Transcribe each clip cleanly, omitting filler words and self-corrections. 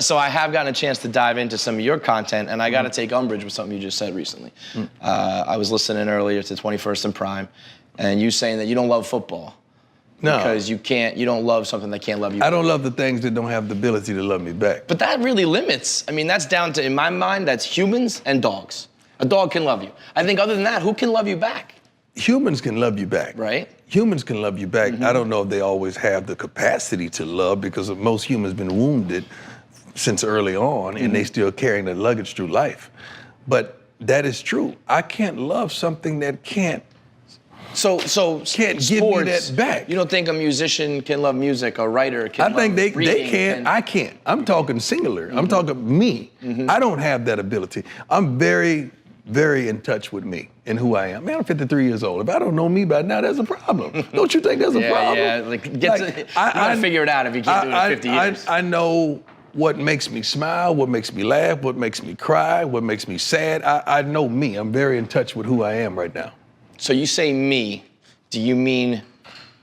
So I have gotten a chance to dive into some of your content, and I got to take umbrage with something you just said recently. I was listening earlier to 21st and Prime, and you saying that you don't love football. No. Because you don't love something that can't love you. I don't love the things that don't have the ability to love me back. But that really limits. I mean, that's down to, in my mind, that's humans and dogs. A dog can love you. I think other than that, who can love you back? Humans can love you back. Right. Humans can love you back. I don't know if they always have the capacity to love, because most humans been wounded since early on, and they still carrying the luggage through life. But that is true. I can't love something that can't give me that back. You don't think a musician can love music, a writer can I think love they can. I can't. I'm talking singular. I'm talking me. I don't have that ability. I'm very, very in touch with me and who I am. Man, I'm 53 years old. If I don't know me by now, that's a problem. Don't you think that's a problem? Yeah, you gotta figure it out if you can't do it in 50 years. I know what makes me smile, what makes me laugh, what makes me cry, what makes me sad. I know me. I'm very in touch with who I am right now. So you say me, do you mean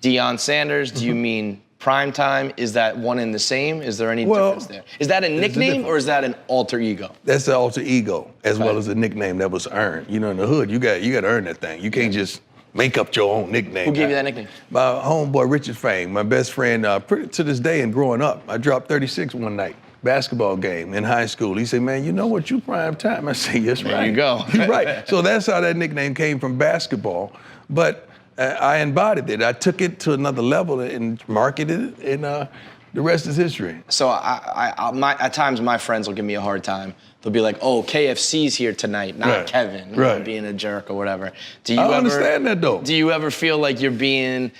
Deion Sanders? Do you mean Primetime? Is that one and the same? Is there any difference there? Is that a nickname or is that an alter ego? That's the alter ego, as well as a nickname that was earned. You know, in the hood, you got to earn that thing. You can't just make up your own nickname. Who gave you that nickname? My homeboy, Richard Fame, my best friend, to this day and growing up. I dropped 36 one night, basketball game in high school. He said, man, you know what, you prime time. I said, yes, right. There you go. You're right. So that's how that nickname came from, basketball. But I embodied it. I took it to another level and marketed it, and the rest is history. So at times my friends will give me a hard time. They'll be like, oh, KFC's here tonight, not Kevin, being a jerk or whatever. I understand that, though. Do you ever feel like you're being,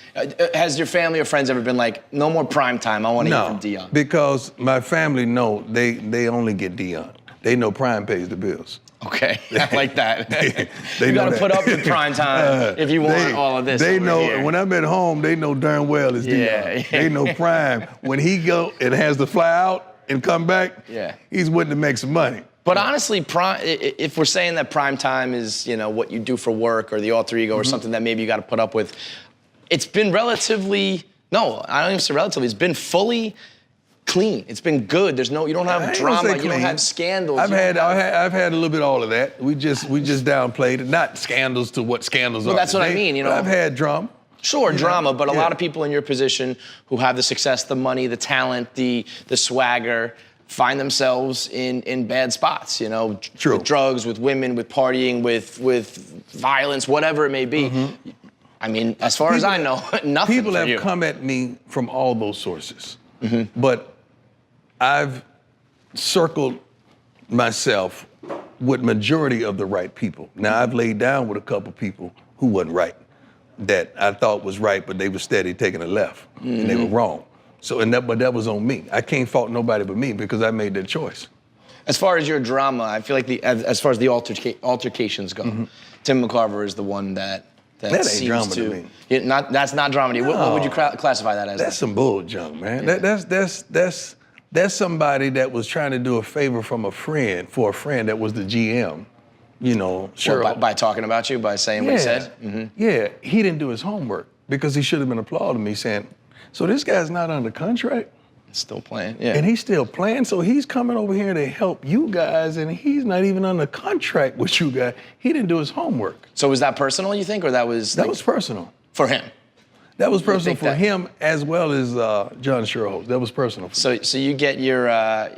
has your family or friends ever been like, no more Primetime, I want to hear from Deion? No, because my family know they only get Deion. They know Prime pays the bills. Okay, I like that. You got to put up with Primetime if you want all of this. They know here. When I'm at home, they know darn well it's Deion. They know Prime. When he go and has to fly out and come back, he's willing to make some money. But honestly, if we're saying that Primetime is, you know, what you do for work or the alter ego or something that maybe you got to put up with, it's been relatively, no, I don't even say relatively, it's been fully clean. It's been good. You don't have drama. You don't have scandals. I've had a little bit of all of that. We just downplayed it. Not scandals to what scandals are. Well, that's what I mean. You know, I've had drama. Sure, drama, but a lot of people in your position who have the success, the money, the talent, the swagger, find themselves in bad spots. You know, with drugs, with women, with partying, with violence, whatever it may be. I mean, as far as I know, nothing. People have come at me from all those sources, but I've circled myself with majority of the right people. Now, I've laid down with a couple people who wasn't right, that I thought was right, but they were steady taking a left, and they were wrong. So, but that was on me. I can't fault nobody but me, because I made that choice. As far as your drama, I feel like as far as the altercations go, Tim McCarver is the one that ain't seems drama to me. That's not drama to you. What would you classify that as? That's some bull junk, man. That's somebody that was trying to do a favor for a friend that was the GM. You know, sure. By talking about you, by saying what he said? Yeah, he didn't do his homework, because he should have been applauding me, saying, so this guy's not under contract? Still playing, And he's still playing, so he's coming over here to help you guys, and he's not even under contract with you guys. He didn't do his homework. So was that personal, you think, or that was... That was personal. For him? That was personal for him, as well as John Sherholt. That was personal for me. So you get your,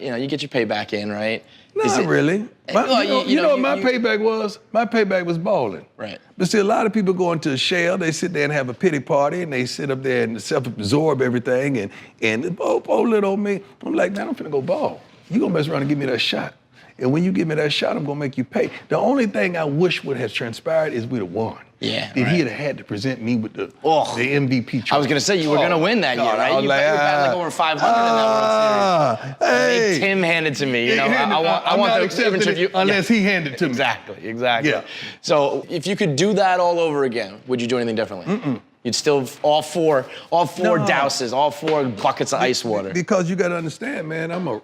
you get your payback in, right? Not really. You know what my payback was? My payback was balling. Right. But see, a lot of people go into a shell, they sit there and have a pity party, and they sit up there and self-absorb everything, and little old me. I'm like, man, I'm finna go ball. You gonna mess around and give me that shot. And when you give me that shot, I'm gonna make you pay. The only thing I wish would have transpired is we'd have won. Yeah. He'd have had to present me with the MVP trophy. I was gonna say you were gonna win that year, right? You had like over 500 in that World Series. I think Tim handed to me. You know, I want the interview unless he handed to me. Exactly. Yeah. So if you could do that all over again, would you do anything differently? You'd still all four douses, all 4 buckets of ice water. Because you gotta understand, man, I'm a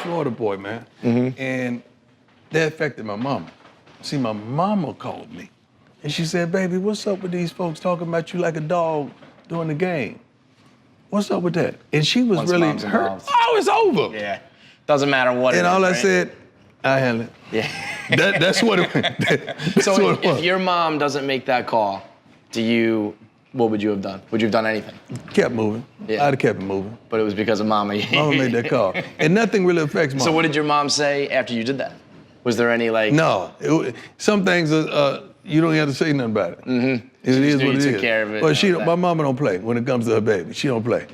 Florida boy, man. And that affected my mama. See, my mama called me. And she said, baby, what's up with these folks talking about you like a dog during the game? What's up with that? And she was really hurt. Oh, it's over. Yeah. Doesn't matter what. And it is, all I right? said, I handle it. Yeah. That's what it. That's So what it was. if your mom doesn't make that call, what would you have done? Would you have done anything? Kept moving. Yeah. I'd have kept it moving. But it was because of mama. Mama made that call, and nothing really affects mama. So what did your mom say after you did that? Was there any like? No, some things you don't have to say nothing about it. Mm-hmm. It is what it is. You took care of it. But my mama don't play when it comes to her baby. She don't play.